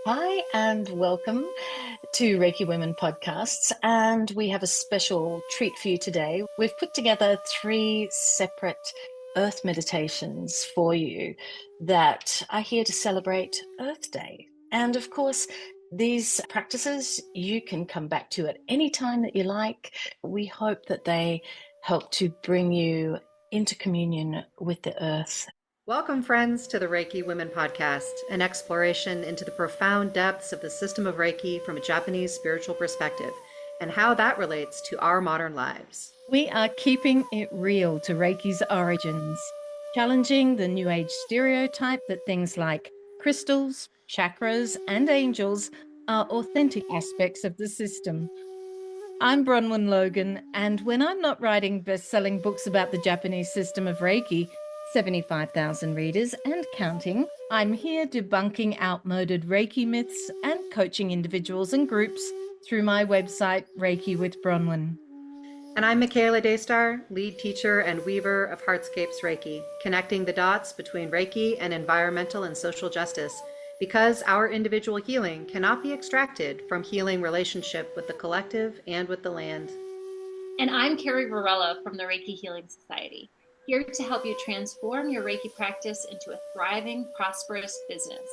Hi, and welcome to Reiki Women Podcasts. And we have a special treat for you today. We've put together 3 separate earth meditations for you that are here to celebrate Earth Day. And of course, these practices you can come back to at any time that you like. We hope that they help to bring you into communion with the earth. Welcome, friends, to the Reiki Women Podcast, an exploration into the profound depths of the system of Reiki from a Japanese spiritual perspective and how that relates to our modern lives. We are keeping it real to Reiki's origins, challenging the New Age stereotype that things like crystals, chakras, and angels are authentic aspects of the system. I'm Bronwen Logan, and when I'm not writing best-selling books about the Japanese system of Reiki, 75,000 readers and counting, I'm here debunking outmoded Reiki myths and coaching individuals and groups through my website, Reiki with Bronwen. And I'm Michaela Daystar, lead teacher and weaver of Heartscapes Reiki, connecting the dots between Reiki and environmental and social justice, because our individual healing cannot be extracted from healing relationship with the collective and with the land. And I'm Carrie Varela from the Reiki Healing Society, here to help you transform your Reiki practice into a thriving, prosperous business.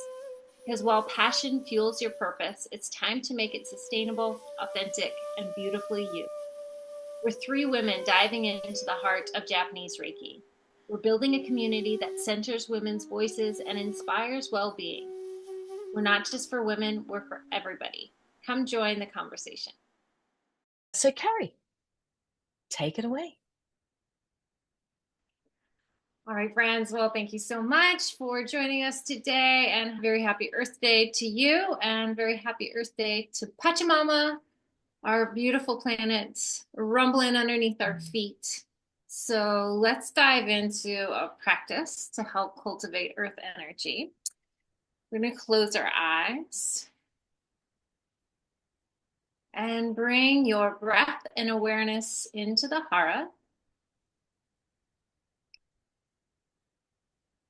Because while passion fuels your purpose, it's time to make it sustainable, authentic, and beautifully you. We're 3 women diving into the heart of Japanese Reiki. We're building a community that centers women's voices and inspires well-being. We're not just for women, we're for everybody. Come join the conversation. So, Carrie, take it away. All right, friends. Well, thank you so much for joining us today, and very happy Earth Day to you, and very happy Earth Day to Pachamama, our beautiful planet rumbling underneath our feet. So let's dive into a practice to help cultivate Earth energy. We're going to close our eyes and bring your breath and awareness into the hara.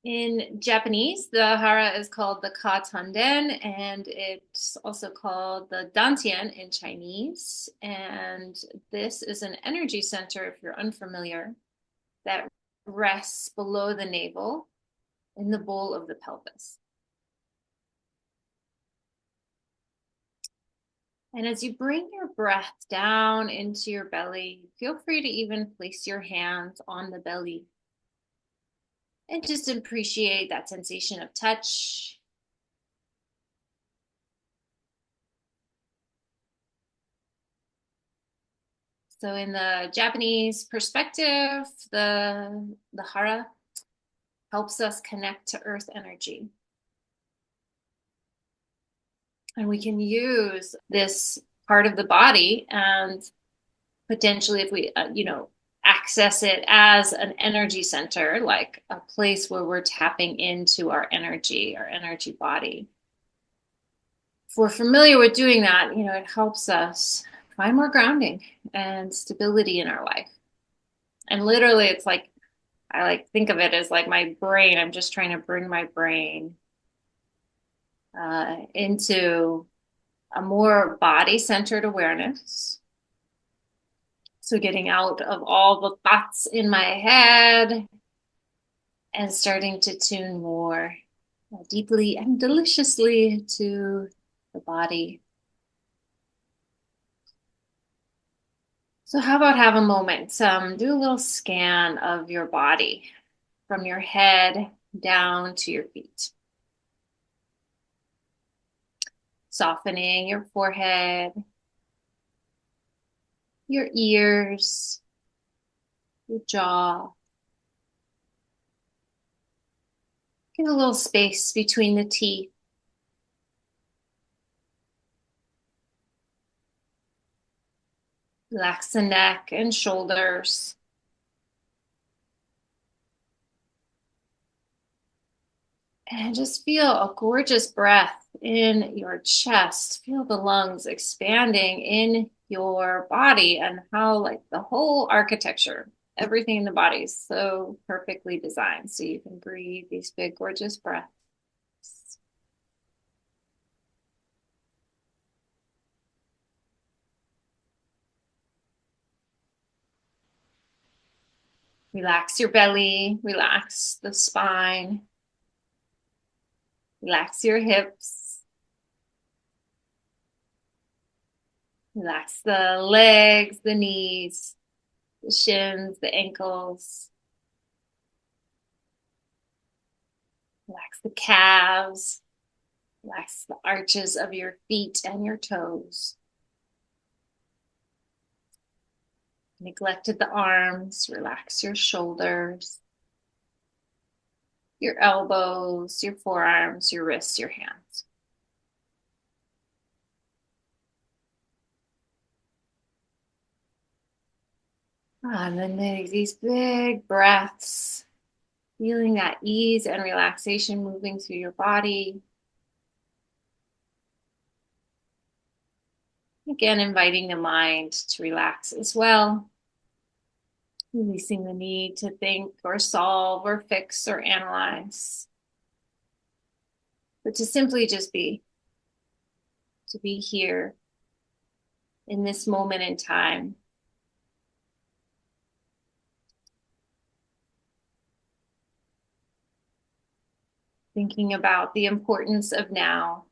In Japanese, the hara is called the ka tanden, and it's also called the dantian in Chinese. And this is an energy center, if you're unfamiliar, that rests below the navel in the bowl of the pelvis. And as you bring your breath down into your belly, feel free to even place your hands on the belly. And just appreciate that sensation of touch. So in the Japanese perspective, the hara helps us connect to earth energy. And we can use this part of the body and potentially, if we, access it as an energy center, like a place where we're tapping into our energy body. If we're familiar with doing that, it helps us find more grounding and stability in our life. And literally, it's like, I think of it as like my brain. I'm just trying to bring my brain into a more body-centered awareness. So getting out of all the thoughts in my head and starting to tune more deeply and deliciously to the body. So how about have a moment? Do a little scan of your body from your head down to your feet. Softening your forehead, your ears, your jaw. Give a little space between the teeth. Relax the neck and shoulders. And just feel a gorgeous breath in your chest. Feel the lungs expanding in your body and how the whole architecture, everything in the body is so perfectly designed. So you can breathe these big, gorgeous breaths. Relax your belly, relax the spine, relax your hips, relax the legs, the knees, the shins, the ankles, relax the calves, relax the arches of your feet and your toes. Neglected the arms, relax your shoulders, your elbows, your forearms, your wrists, your hands. And then make these big breaths, feeling that ease and relaxation moving through your body. Again, inviting the mind to relax as well. Releasing the need to think or solve or fix or analyze. But to simply just be. To be here in this moment in time. Thinking about the importance of now.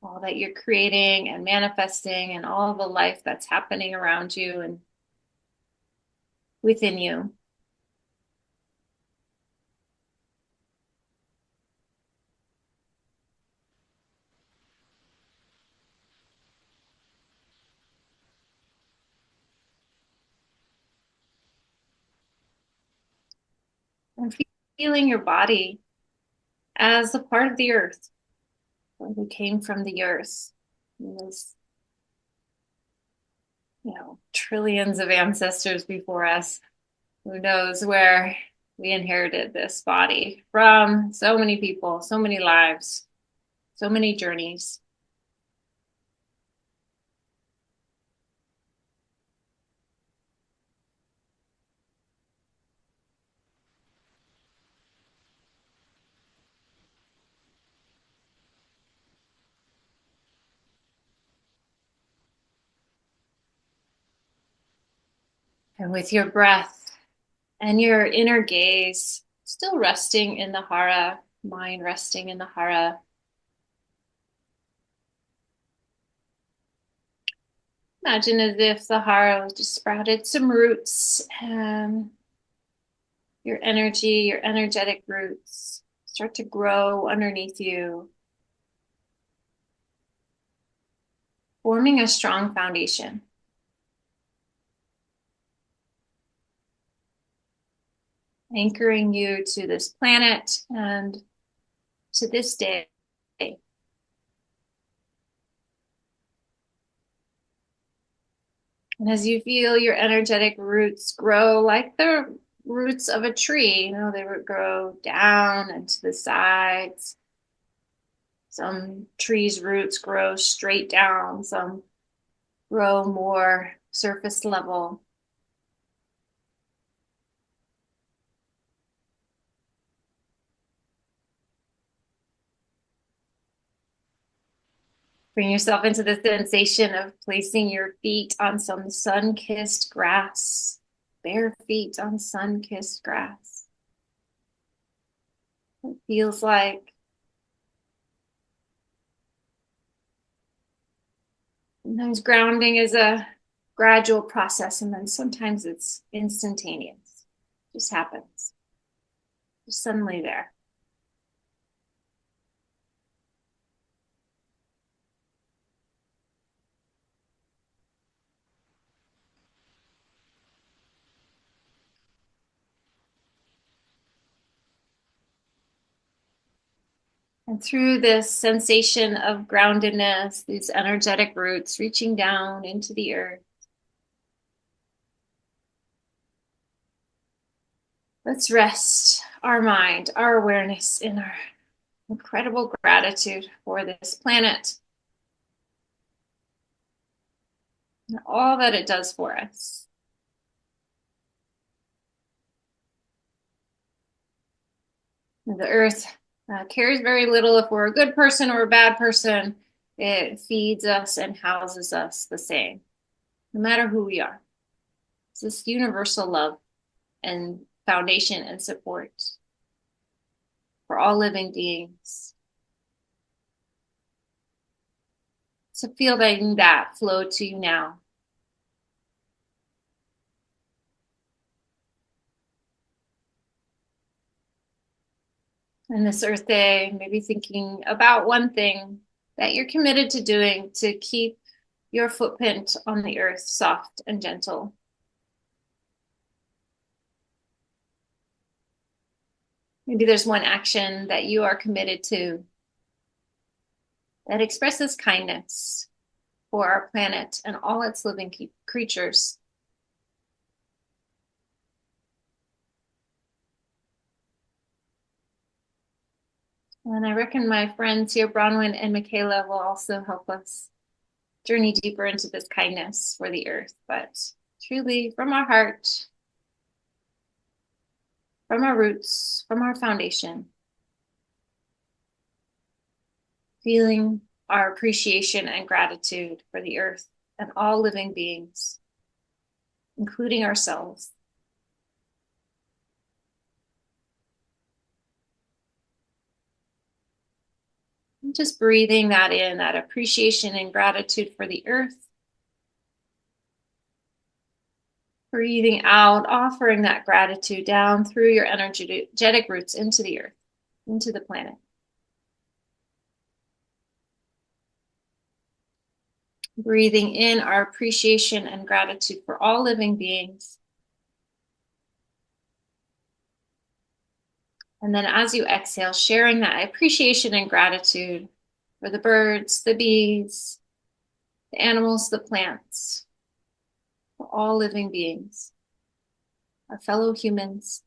All that you're creating and manifesting and all the life that's happening around you and within you. And feeling your body as a part of the earth. We came from the earth. There's, trillions of ancestors before us. Who knows where we inherited this body from? So many people, so many lives, so many journeys. And with your breath and your inner gaze, still resting in the hara, mind resting in the hara. Imagine as if the hara just sprouted some roots, and your energy, your energetic roots start to grow underneath you, forming a strong foundation. Anchoring you to this planet and to this day. And as you feel your energetic roots grow like the roots of a tree, they would grow down and to the sides. Some trees' roots grow straight down, some grow more surface level. Bring yourself into the sensation of placing your feet on some sun-kissed grass, bare feet on sun-kissed grass. It feels like sometimes grounding is a gradual process, and then sometimes it's instantaneous. It just happens. Just suddenly there. And through this sensation of groundedness, these energetic roots reaching down into the earth, let's rest our mind, our awareness in our incredible gratitude for this planet and all that it does for us. The earth cares very little if we're a good person or a bad person. It feeds us and houses us the same. no matter who we are. It's this universal love and foundation and support for all living beings. So feel that flow to you now. And this Earth Day, maybe thinking about one thing that you're committed to doing to keep your footprint on the earth soft and gentle. Maybe there's one action that you are committed to that expresses kindness for our planet and all its living creatures. And I reckon my friends here, Bronwen and Michaela, will also help us journey deeper into this kindness for the earth, but truly from our heart, from our roots, from our foundation, feeling our appreciation and gratitude for the earth and all living beings, including ourselves. And just breathing that in, that appreciation and gratitude for the earth. Breathing out, offering that gratitude down through your energetic roots into the earth, into the planet. Breathing in our appreciation and gratitude for all living beings. And then as you exhale, sharing that appreciation and gratitude for the birds, the bees, the animals, the plants, for all living beings, our fellow humans.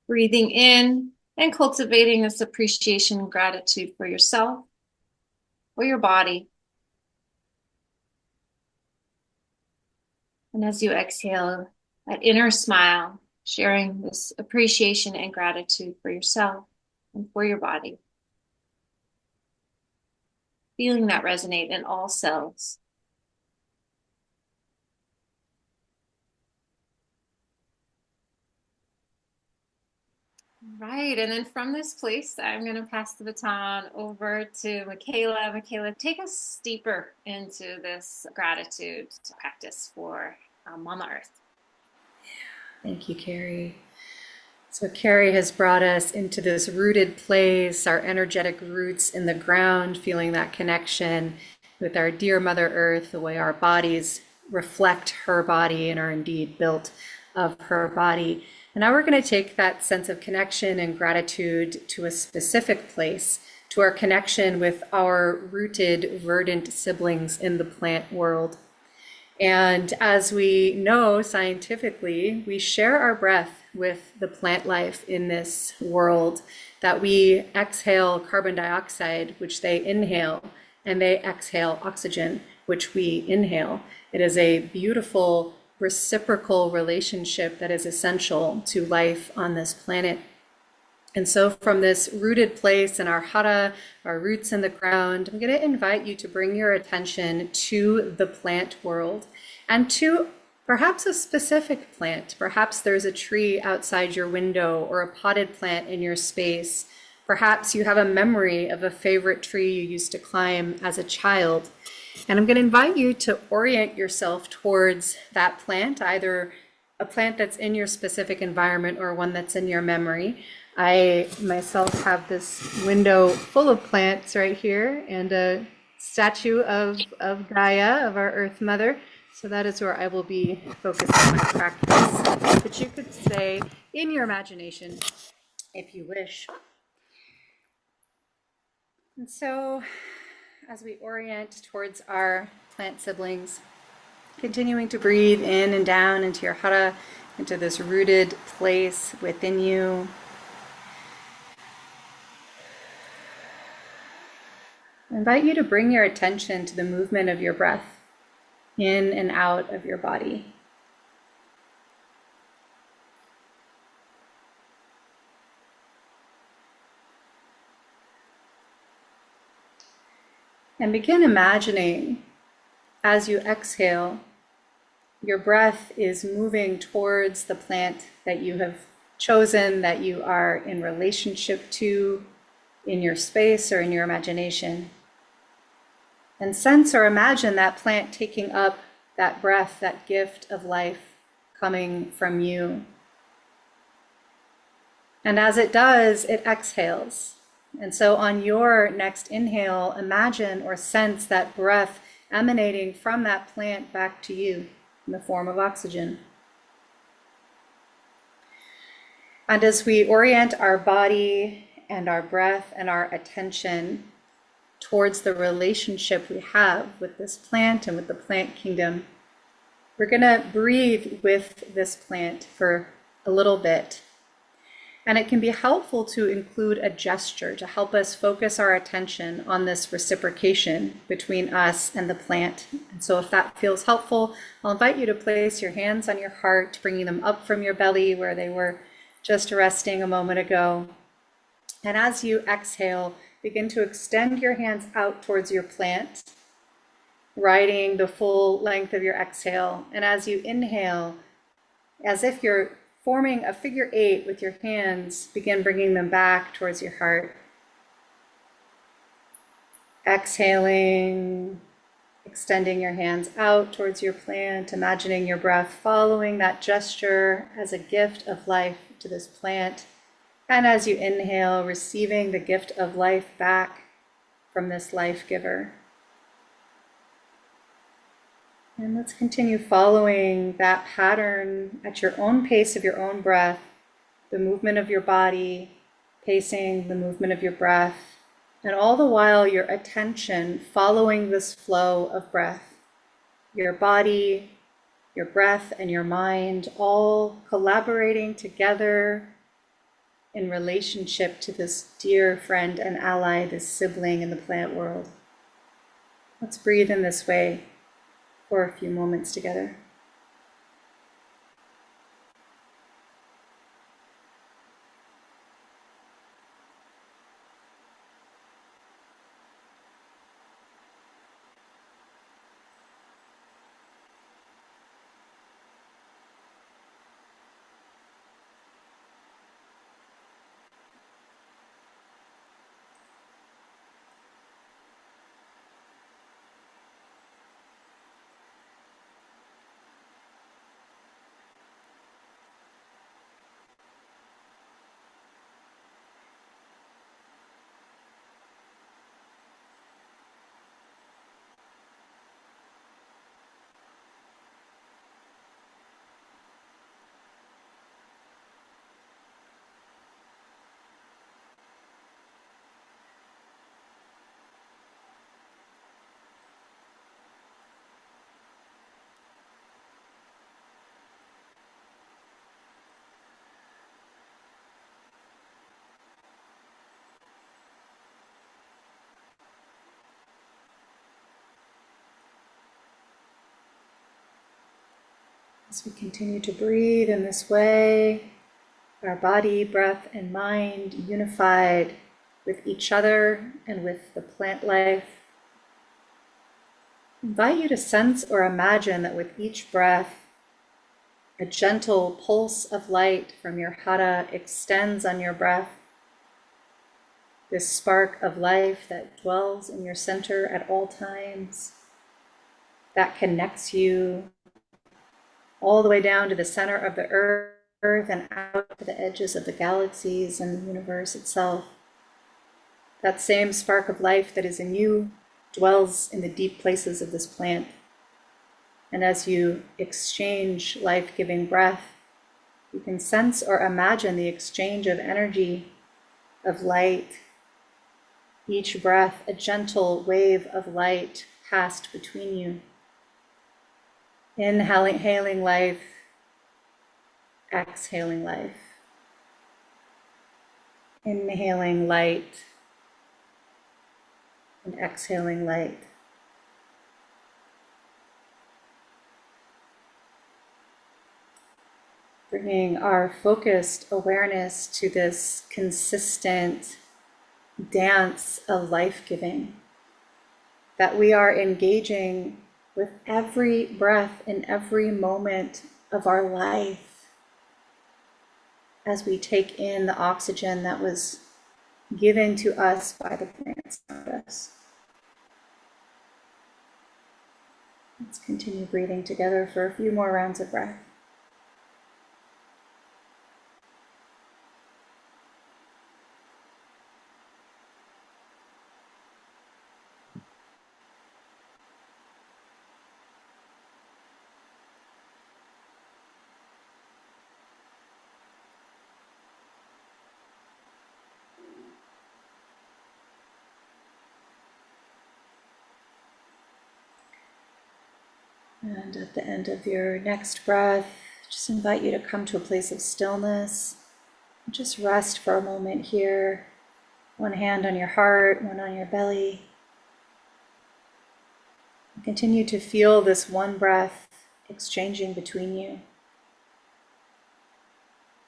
Breathing in and cultivating this appreciation and gratitude for yourself, for your body. And as you exhale, that inner smile, sharing this appreciation and gratitude for yourself and for your body. Feeling that resonate in all cells. Right, and then from this place, I'm going to pass the baton over to Michaela. Michaela, take us deeper into this gratitude practice for Mama Earth. Thank you, Carrie. So Carrie has brought us into this rooted place, our energetic roots in the ground, feeling that connection with our dear Mother Earth, the way our bodies reflect her body and are indeed built of her body. And now we're going to take that sense of connection and gratitude to a specific place, to our connection with our rooted, verdant siblings in the plant world. And as we know scientifically, we share our breath with the plant life in this world, that we exhale carbon dioxide, which they inhale, and they exhale oxygen, which we inhale. It is a beautiful reciprocal relationship that is essential to life on this planet. And so from this rooted place in our hara, our roots in the ground, I'm going to invite you to bring your attention to the plant world and to perhaps a specific plant. Perhaps there's a tree outside your window or a potted plant in your space. Perhaps you have a memory of a favorite tree you used to climb as a child. And I'm going to invite you to orient yourself towards that plant, either a plant that's in your specific environment or one that's in your memory. I myself have this window full of plants right here and a statue of Gaia, of our Earth Mother. So that is where I will be focusing my practice. But you could stay in your imagination if you wish. And so as we orient towards our plant siblings, continuing to breathe in and down into your hara, into this rooted place within you. I invite you to bring your attention to the movement of your breath in and out of your body. And begin imagining as you exhale, your breath is moving towards the plant that you have chosen, that you are in relationship to in your space or in your imagination. And sense or imagine that plant taking up that breath, that gift of life coming from you. And as it does, it exhales. And so on your next inhale, imagine or sense that breath emanating from that plant back to you in the form of oxygen. And as we orient our body and our breath and our attention towards the relationship we have with this plant and with the plant kingdom, we're going to breathe with this plant for a little bit. And it can be helpful to include a gesture to help us focus our attention on this reciprocation between us and the plant. And so if that feels helpful, I'll invite you to place your hands on your heart, bringing them up from your belly where they were just resting a moment ago. And as you exhale, begin to extend your hands out towards your plant, riding the full length of your exhale. And as you inhale, as if you're forming a figure 8 with your hands, begin bringing them back towards your heart. Exhaling, extending your hands out towards your plant, imagining your breath following that gesture as a gift of life to this plant. And as you inhale, receiving the gift of life back from this life giver. And let's continue following that pattern at your own pace of your own breath, the movement of your body, pacing the movement of your breath, and all the while your attention following this flow of breath. Your body, your breath, and your mind all collaborating together in relationship to this dear friend and ally, this sibling in the plant world. Let's breathe in this way for a few moments together. As we continue to breathe in this way, our body, breath, and mind unified with each other and with the plant life, I invite you to sense or imagine that with each breath, a gentle pulse of light from your hara extends on your breath. This spark of life that dwells in your center at all times, that connects you all the way down to the center of the earth and out to the edges of the galaxies and the universe itself. That same spark of life that is in you dwells in the deep places of this plant. And as you exchange life-giving breath, you can sense or imagine the exchange of energy, of light. Each breath, a gentle wave of light passed between you. Inhaling life, exhaling life. Inhaling light and exhaling light. Bringing our focused awareness to this consistent dance of life-giving. that we are engaging with every breath in every moment of our life as we take in the oxygen that was given to us by the plants around us. Let's continue breathing together for a few more rounds of breath. And at the end of your next breath, just invite you to come to a place of stillness. Just rest for a moment here. One hand on your heart, one on your belly. Continue to feel this one breath exchanging between you.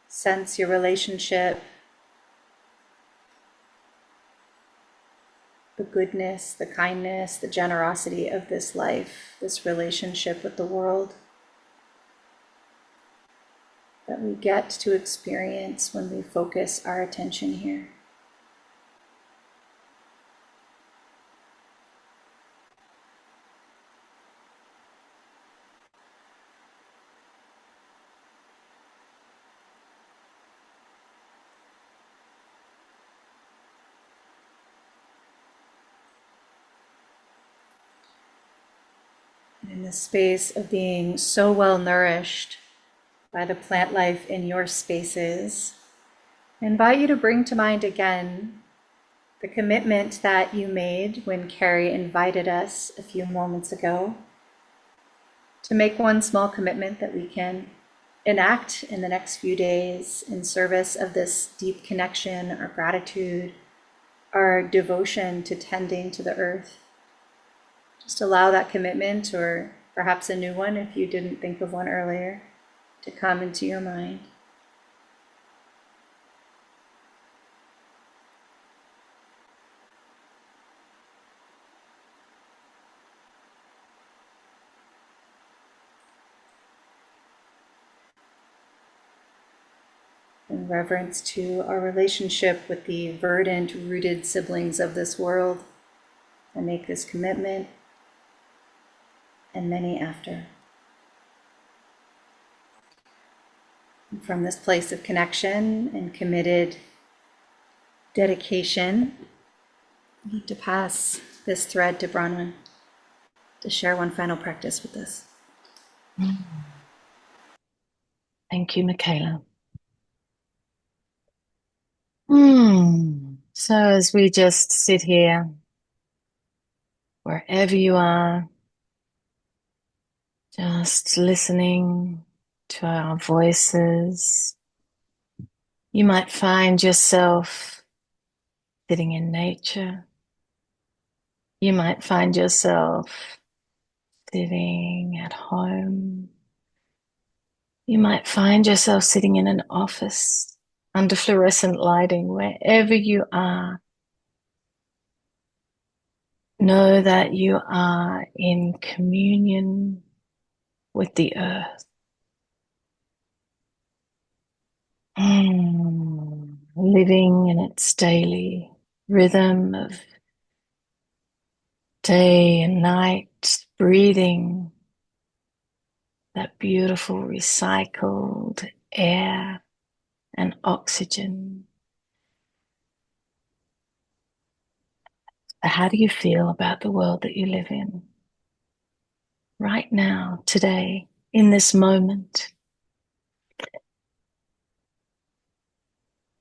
Sense your relationship, the goodness, the kindness, the generosity of this life, this relationship with the world that we get to experience when we focus our attention here. In the space of being so well nourished by the plant life in your spaces, I invite you to bring to mind again the commitment that you made when Carrie invited us a few moments ago, to make one small commitment that we can enact in the next few days in service of this deep connection or gratitude, our devotion to tending to the earth. Just allow that commitment, or perhaps a new one if you didn't think of one earlier, to come into your mind. In reverence to our relationship with the verdant, rooted siblings of this world, I make this commitment, and many after. And from this place of connection and committed dedication, I'd like to pass this thread to Bronwen to share one final practice with us. Thank you, Michaela. So as we just sit here, wherever you are, just listening to our voices, you might find yourself sitting in nature. You might find yourself sitting at home. You might find yourself sitting in an office under fluorescent lighting. Wherever you are, know that you are in communion with the earth. Living in its daily rhythm of day and night, breathing that beautiful recycled air and oxygen. How do you feel about the world that you live in? Right now, today, in this moment,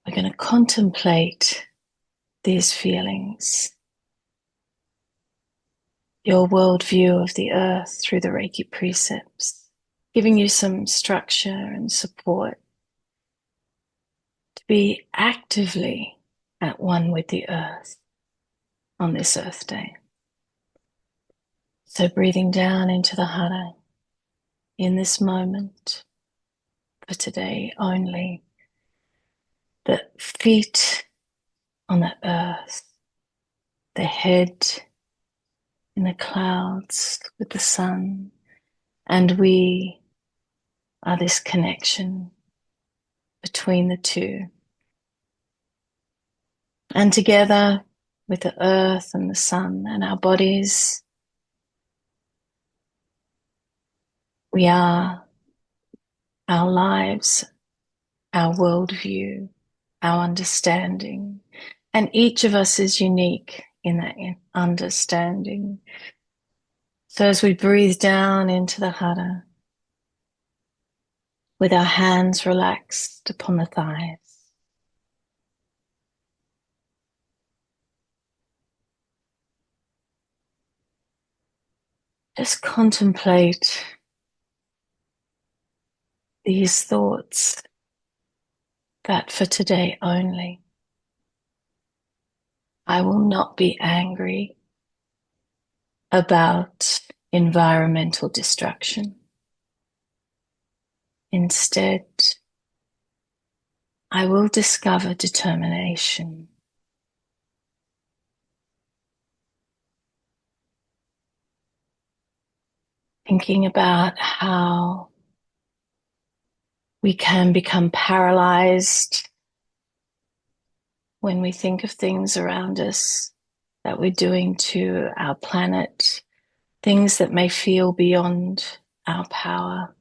we're going to contemplate these feelings, your worldview of the earth through the Reiki Precepts, giving you some structure and support to be actively at one with the earth on this Earth Day. So breathing down into the hara in this moment, for today only, the feet on the earth, the head in the clouds with the sun, and we are this connection between the two. And together with the earth and the sun and our bodies, we are our lives, our worldview, our understanding. And each of us is unique in that understanding. So as we breathe down into the hara, with our hands relaxed upon the thighs, just contemplate these thoughts that for today only, I will not be angry about environmental destruction. Instead, I will discover determination. Thinking about how we can become paralyzed when we think of things around us that we're doing to our planet, things that may feel beyond our power.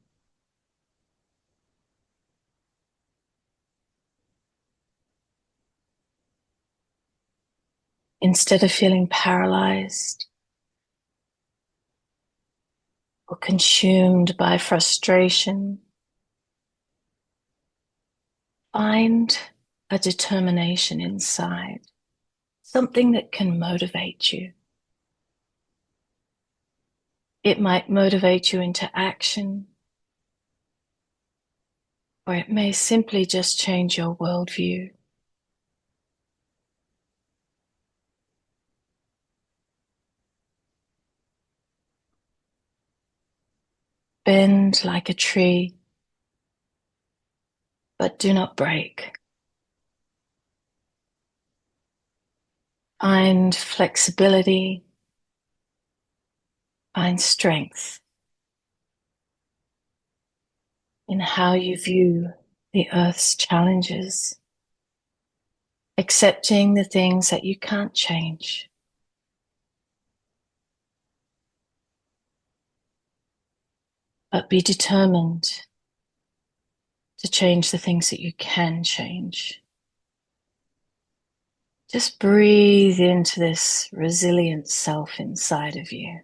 Instead of feeling paralyzed or consumed by frustration, find a determination inside, something that can motivate you. It might motivate you into action, or it may simply just change your worldview. Bend like a tree, but do not break. Find flexibility, find strength in how you view the earth's challenges, accepting the things that you can't change. But be determined to change the things that you can change. Just breathe into this resilient self inside of you.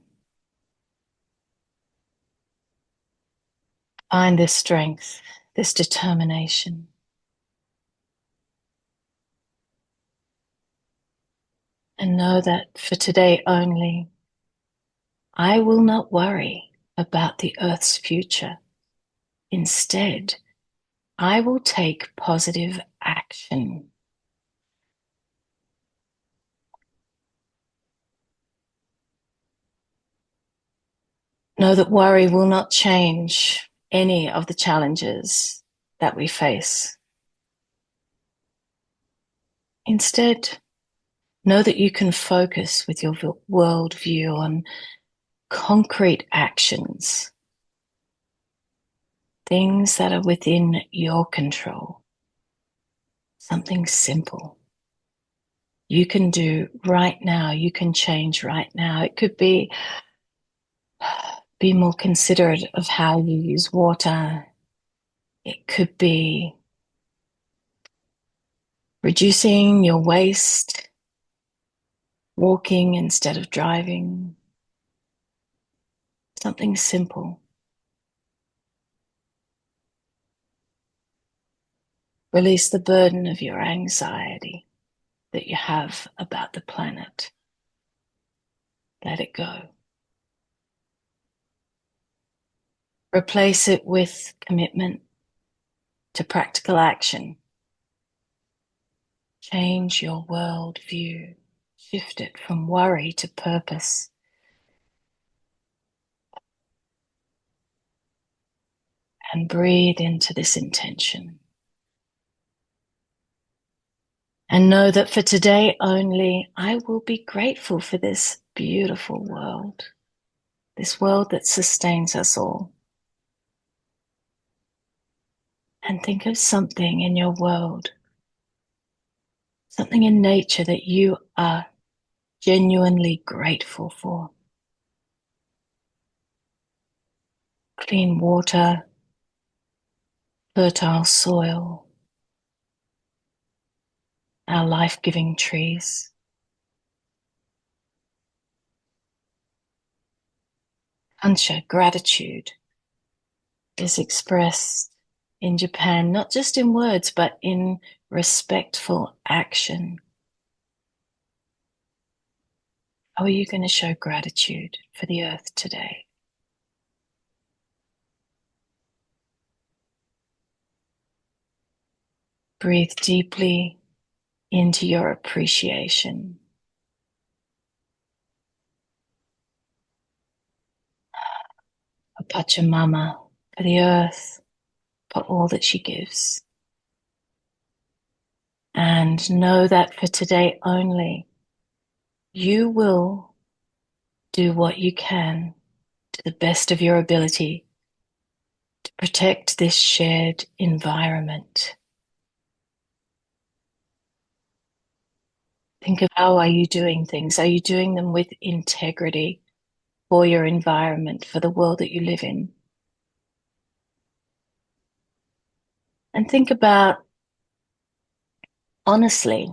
Find this strength, this determination. And know that for today only, I will not worry about the earth's future. Instead, I will take positive action. Know that worry will not change any of the challenges that we face. Instead, know that you can focus with your worldview on concrete actions, things that are within your control, something simple you can do right now, you can change right now. It could be more considerate of how you use water. It could be reducing your waste, walking instead of driving. Something simple. Release the burden of your anxiety that you have about the planet. Let it go. Replace it with commitment to practical action. Change your world view. Shift it from worry to purpose. And breathe into this intention. And know that for today only, I will be grateful for this beautiful world, this world that sustains us all. And think of something in your world, something in nature that you are genuinely grateful for. Clean water, fertile soil, our life-giving trees. Kansha, gratitude, is expressed in Japan, not just in words, but in respectful action. How are you going to show gratitude for the earth today? Breathe deeply into your appreciation. A Pachamama for the earth, for all that she gives. And know that for today only, you will do what you can to the best of your ability to protect this shared environment. Think of how are you doing things? Are you doing them with integrity for your environment, for the world that you live in? And think about, honestly,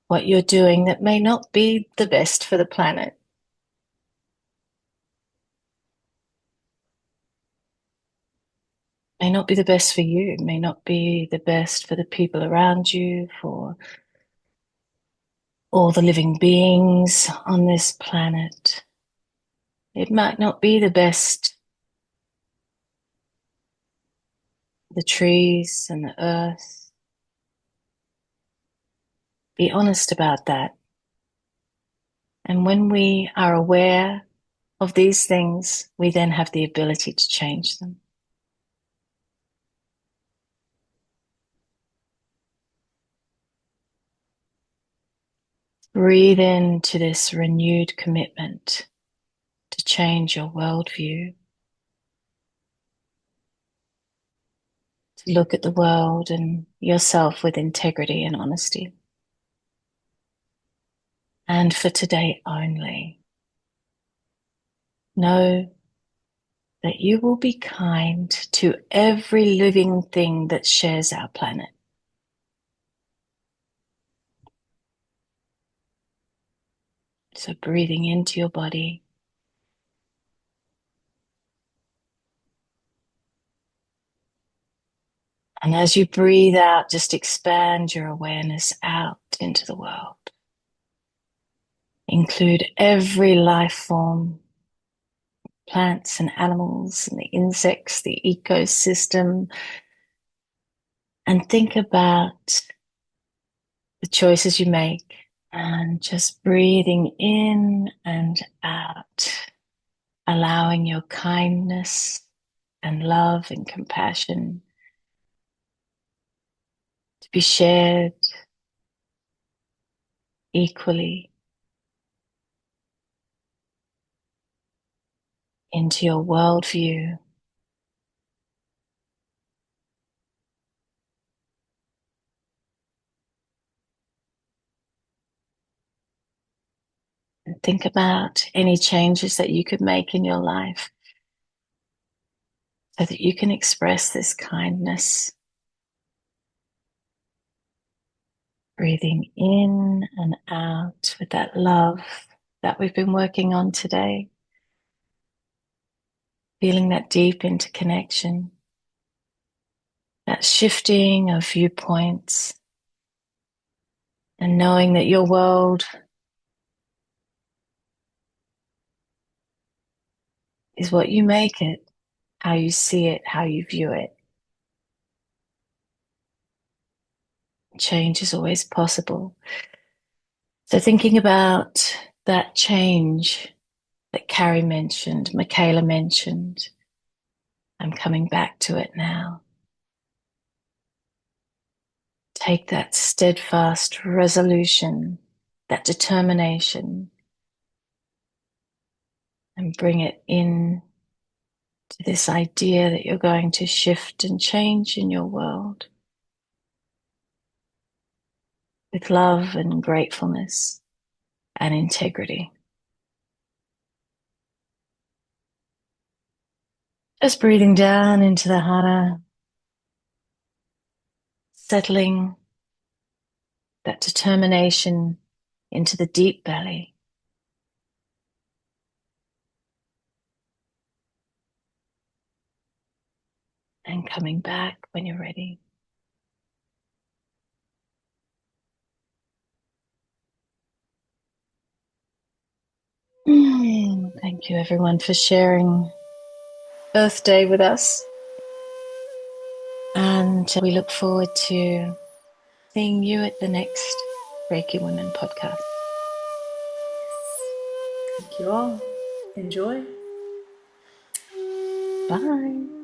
what you're doing that may not be the best for the planet. May not be the best for you, may not be the best for the people around you, for all the living beings on this planet. It might not be the best for the trees and the earth. Be honest about that. And when we are aware of these things, we then have the ability to change them. Breathe into this renewed commitment to change your worldview, to look at the world and yourself with integrity and honesty. And for today only, know that you will be kind to every living thing that shares our planet. So breathing into your body, and as you breathe out, just expand your awareness out into the world. Include every life form, plants and animals and the insects, the ecosystem, and think about the choices you make and just breathing in and out, allowing your kindness and love and compassion to be shared equally into your worldview. And think about any changes that you could make in your life so that you can express this kindness. Breathing in and out with that love that we've been working on today. Feeling that deep interconnection, that shifting of viewpoints, and knowing that your world is what you make it, how you see it, how you view it. Change is always possible. So thinking about that change that Carrie mentioned, Michaela mentioned, I'm coming back to it now. take that steadfast resolution, that determination, and bring it in to this idea that you're going to shift and change in your world with love and gratefulness and integrity. Just breathing down into the hara, settling that determination into the deep belly. And coming back when you're ready. Thank you everyone for sharing Earth Day with us. And we look forward to seeing you at the next Reiki Women podcast. Thank you all. Enjoy. Bye.